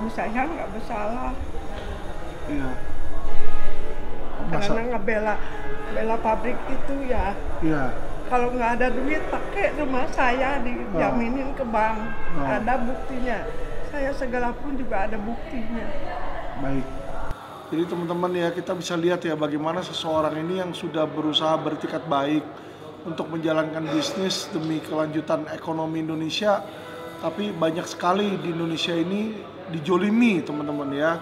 suami saya nggak bersalah. Iya. Karena ngebela pabrik itu ya. Iya. Kalau nggak ada duit, pakai rumah saya dijaminin ke bank. Ada buktinya. Saya segala pun juga ada buktinya. Baik. Jadi teman-teman ya, kita bisa lihat ya bagaimana seseorang ini yang sudah berusaha bertikad baik untuk menjalankan bisnis demi kelanjutan ekonomi Indonesia, tapi banyak sekali di Indonesia ini dijolimi teman-teman ya.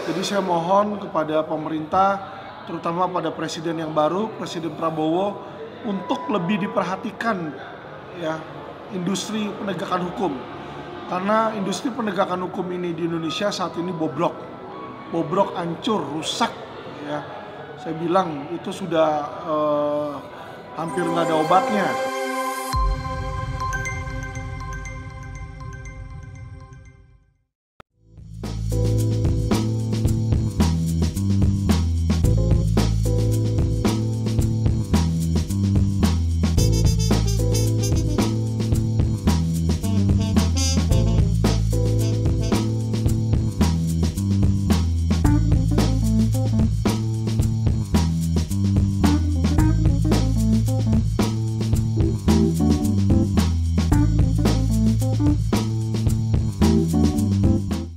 Jadi saya mohon kepada pemerintah, terutama pada presiden yang baru, Presiden Prabowo, untuk lebih diperhatikan ya industri penegakan hukum. Karena industri penegakan hukum ini di Indonesia saat ini bobrok, hancur, rusak ya. Saya bilang itu sudah hampir nggak ada obatnya.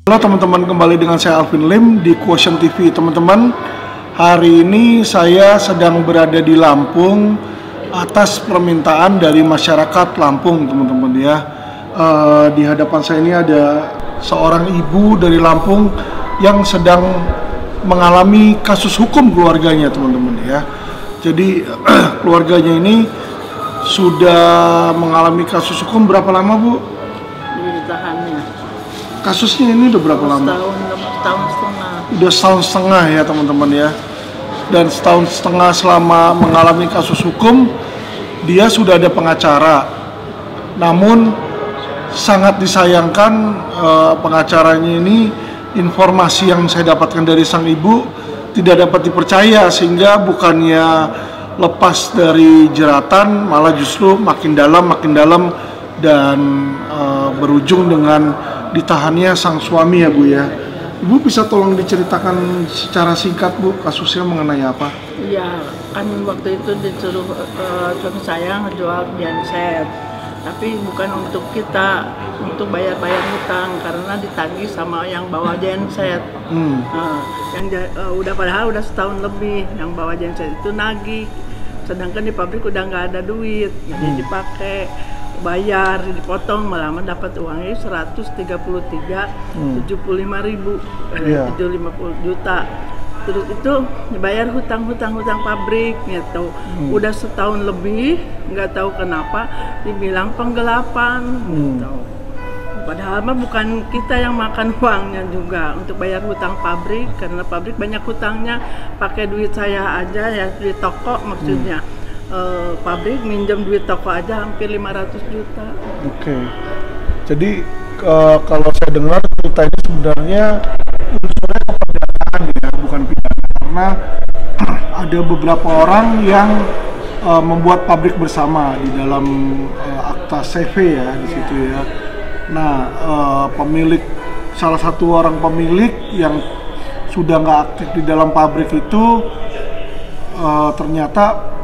Halo teman-teman, kembali dengan saya Alvin Lim di Quotient TV. Teman-teman, hari ini saya sedang berada di Lampung atas permintaan dari masyarakat Lampung, teman-teman ya. Di hadapan saya ini ada seorang ibu dari Lampung yang sedang mengalami kasus hukum keluarganya, teman-teman ya. Jadi keluarganya ini sudah mengalami kasus hukum berapa lama, Bu? Ditahannya. Kasusnya ini udah berapa lama? Setahun setengah. Udah setahun setengah ya teman-teman ya. Dan setahun setengah selama mengalami kasus hukum, dia sudah ada pengacara. Namun sangat disayangkan pengacaranya ini, informasi yang saya dapatkan dari sang ibu tidak dapat dipercaya, sehingga bukannya lepas dari jeratan, malah justru makin dalam dan berujung dengan ditahannya sang suami ya Bu ya. Ibu bisa tolong diceritakan secara singkat Bu, kasusnya mengenai apa? Iya, kan waktu itu disuruh suami saya ngejual genset, tapi bukan untuk kita, untuk bayar-bayar hutang karena ditagih sama yang bawa genset. Padahal udah setahun lebih yang bawa genset itu nagih, sedangkan di pabrik udah nggak ada duit, jadi dipakai bayar, dipotong, malah dapat uangnya 133.075.000, 750 juta. Terus itu dibayar hutang pabrik gitu. Udah setahun lebih, nggak tahu kenapa dibilang penggelapan gitu. Padahal mah bukan kita yang makan uangnya juga untuk bayar hutang pabrik, karena pabrik banyak hutangnya, pakai duit saya aja ya, di toko maksudnya. Pabrik minjem duit toko aja hampir 500 juta. Oke. Jadi kalau saya dengar cerita ini sebenarnya unsurnya keperdataan ya, bukan pidana. Karena ada beberapa orang yang membuat pabrik bersama di dalam akta CV ya di situ ya. Nah, salah satu orang pemilik yang sudah nggak aktif di dalam pabrik itu ternyata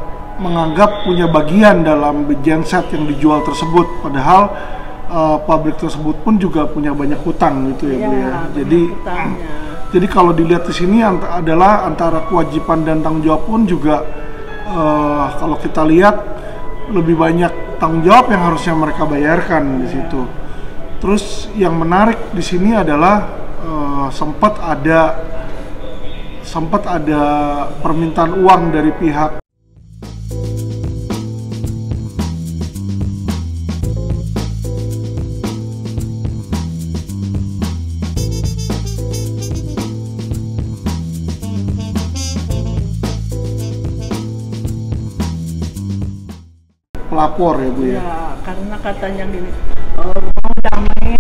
menganggap punya bagian dalam genset yang dijual tersebut, padahal pabrik tersebut pun juga punya banyak hutang gitu ya Bu ya. Jadi kalau dilihat di sini adalah antara kewajiban dan tanggung jawab pun juga kalau kita lihat lebih banyak tanggung jawab yang harusnya mereka bayarkan di situ. Terus yang menarik di sini adalah sempat ada permintaan uang dari pihak pelapor ya Bu ya. Ya, karena katanya gini, mau damai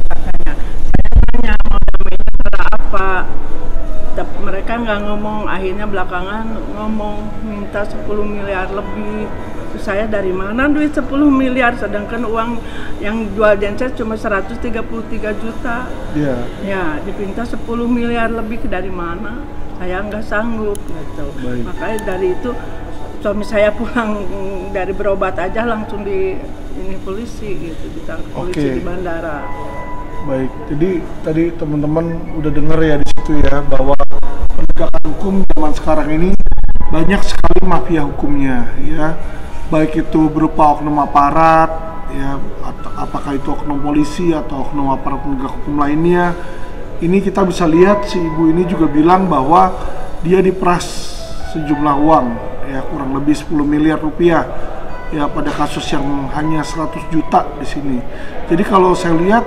katanya. Saya tanya mau damainya cara apa? Tapi mereka nggak ngomong, akhirnya belakangan ngomong minta 10 miliar lebih. saya dari mana duit 10 miliar, sedangkan uang yang jual genset cuma 133 juta. Iya. Ya, dipinta 10 miliar lebih dari mana? Saya nggak sanggup gitu. Baik. Makanya dari itu suami saya pulang dari berobat aja langsung di ini polisi gitu, ditangkap polisi di bandara. Baik, jadi tadi teman-teman udah denger ya di situ ya bahwa penegakan hukum zaman sekarang ini banyak sekali mafia hukumnya ya, baik itu berupa oknum aparat ya, atau apakah itu oknum polisi atau oknum aparat penegak hukum lainnya. Ini kita bisa lihat si ibu ini juga bilang bahwa dia diperas sejumlah uang ya, kurang lebih 10 miliar rupiah ya, pada kasus yang hanya 100 juta di sini. Jadi kalau saya lihat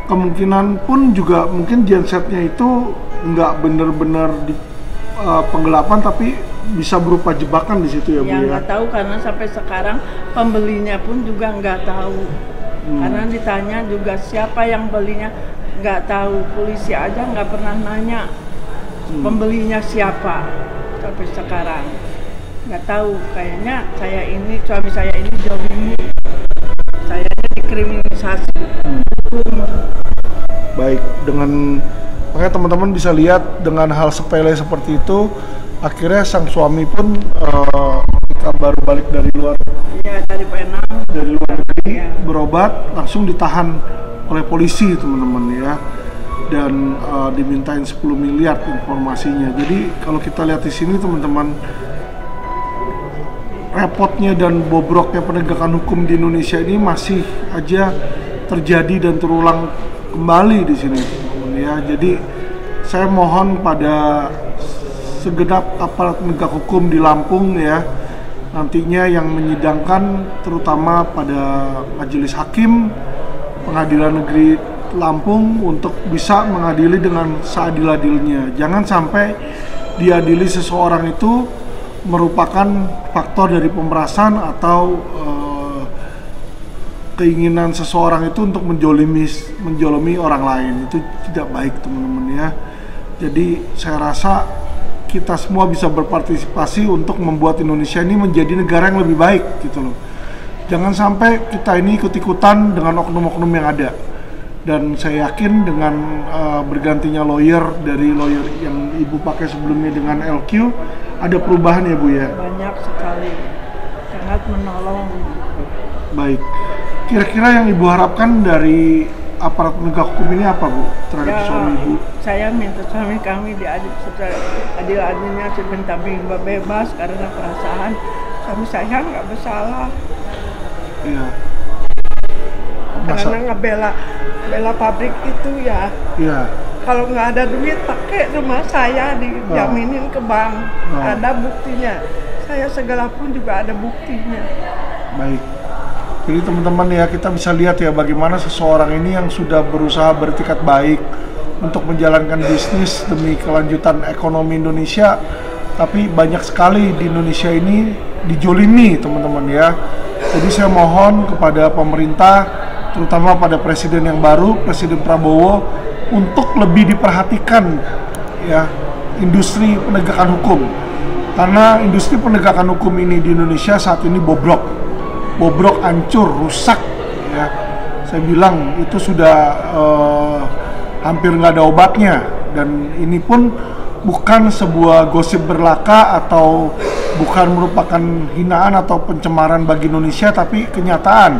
kemungkinan pun juga mungkin gensetnya itu nggak benar-benar di penggelapan, tapi bisa berupa jebakan di situ ya Bu ya. Nggak tahu, karena sampai sekarang pembelinya pun juga nggak tahu. Karena ditanya juga siapa yang belinya nggak tahu, polisi aja nggak pernah nanya pembelinya siapa sampai sekarang. Nggak tahu, kayaknya suami saya ini jolimi, saya dikriminalisasi. Baik, makanya teman-teman bisa lihat dengan hal sepele seperti itu, akhirnya sang suami pun ketika baru balik dari luar negeri berobat, langsung ditahan oleh polisi teman-teman ya, dan dimintain 10 miliar informasinya. Jadi kalau kita lihat di sini teman-teman, repotnya dan bobroknya penegakan hukum di Indonesia ini masih aja terjadi dan terulang kembali di sini teman-teman ya. Jadi saya mohon pada segenap aparat penegak hukum di Lampung ya, nantinya yang menyidangkan terutama pada majelis hakim Pengadilan Negeri Lampung untuk bisa mengadili dengan seadil-adilnya. Jangan sampai diadili seseorang itu merupakan faktor dari pemerasan atau keinginan seseorang itu untuk menjolimi orang lain. Itu tidak baik teman-teman ya. Jadi saya rasa kita semua bisa berpartisipasi untuk membuat Indonesia ini menjadi negara yang lebih baik gitu loh. Jangan sampai kita ini ikut-ikutan dengan oknum-oknum yang ada. Dan saya yakin dengan bergantinya lawyer dari lawyer yang Ibu pakai sebelumnya dengan LQ, ada perubahan ya Bu ya? Banyak sekali, sangat menolong. Baik, kira-kira yang Ibu harapkan dari aparat penegak hukum ini apa Bu terhadap suami Ibu? Saya minta suami kami adil-adilnya, minta bebas karena perasaan suami saya nggak bersalah. Iya. Karena ngebela pabrik itu ya. Iya. Kalau nggak ada duit pakai rumah saya dijaminin ke bank. Ada buktinya. Saya segala pun juga ada buktinya. Baik. Jadi teman-teman ya, kita bisa lihat ya bagaimana seseorang ini yang sudah berusaha bertikat baik untuk menjalankan bisnis demi kelanjutan ekonomi Indonesia, tapi banyak sekali di Indonesia ini dijolimi teman-teman ya. Jadi saya mohon kepada pemerintah, terutama pada presiden yang baru, Presiden Prabowo, untuk lebih diperhatikan ya industri penegakan hukum. Karena industri penegakan hukum ini di Indonesia saat ini bobrok, hancur, rusak ya. Saya bilang itu sudah hampir nggak ada obatnya, dan ini pun bukan sebuah gosip berlaka atau bukan merupakan hinaan atau pencemaran bagi Indonesia, tapi kenyataan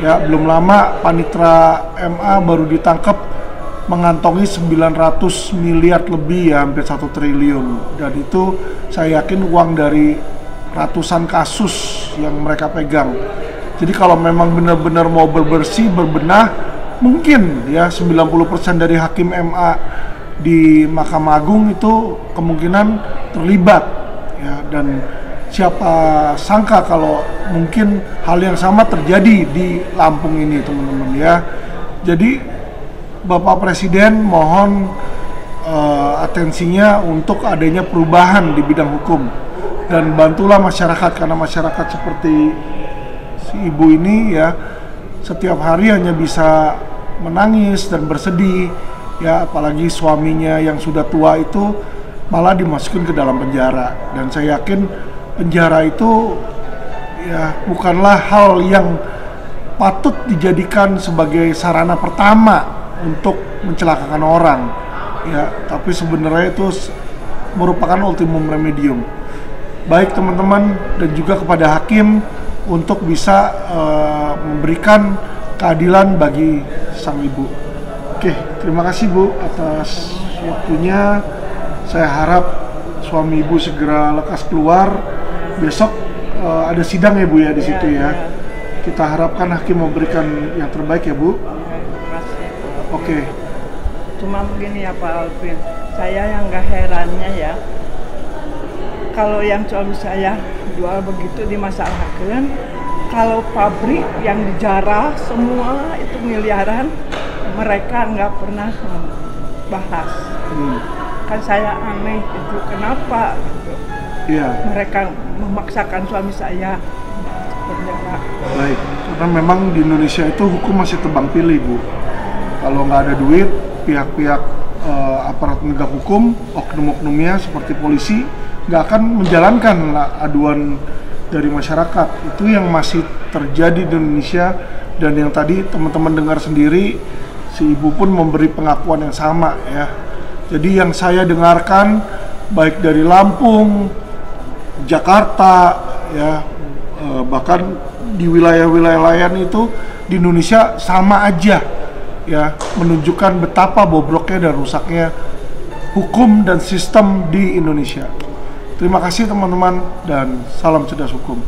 ya. Belum lama Panitra MA baru ditangkap mengantongi 900 miliar lebih ya, hampir 1 triliun, dan itu saya yakin uang dari ratusan kasus yang mereka pegang. Jadi kalau memang benar-benar mau berbenah, mungkin ya 90% dari hakim MA di Mahkamah Agung itu kemungkinan terlibat ya, dan siapa sangka kalau mungkin hal yang sama terjadi di Lampung ini teman-teman ya. Jadi Bapak Presiden mohon atensinya untuk adanya perubahan di bidang hukum, dan bantulah masyarakat, karena masyarakat seperti si ibu ini ya setiap hari hanya bisa menangis dan bersedih ya, apalagi suaminya yang sudah tua itu malah dimasukin ke dalam penjara. Dan saya yakin penjara itu ya bukanlah hal yang patut dijadikan sebagai sarana pertama untuk mencelakakan orang, ya, tapi sebenarnya itu merupakan ultimum remedium. Baik teman-teman dan juga kepada hakim untuk bisa memberikan keadilan bagi sang ibu. Oke, terima kasih Bu atas waktunya. Saya harap suami ibu segera lekas keluar. Besok ada sidang ya Bu ya di situ ya. Kita harapkan hakim memberikan yang terbaik ya Bu. Oke. Cuma begini ya Pak Alvin, saya yang gak herannya ya, kalau yang suami saya jual begitu dimasalahkan, kalau pabrik yang dijarah semua itu miliaran, mereka nggak pernah bahas. Kan saya aneh itu, kenapa mereka memaksakan suami saya berjarak. Baik, karena memang di Indonesia itu hukum masih tebang pilih Bu. Kalau nggak ada duit, pihak-pihak aparat penegak hukum, oknum-oknumnya seperti polisi nggak akan menjalankan aduan dari masyarakat. Itu yang masih terjadi di Indonesia, dan yang tadi teman-teman dengar sendiri, si ibu pun memberi pengakuan yang sama ya. Jadi yang saya dengarkan baik dari Lampung, Jakarta ya, bahkan di wilayah-wilayah lain itu di Indonesia sama aja ya, menunjukkan betapa bobroknya dan rusaknya hukum dan sistem di Indonesia. Terima kasih teman-teman dan salam cerdas hukum.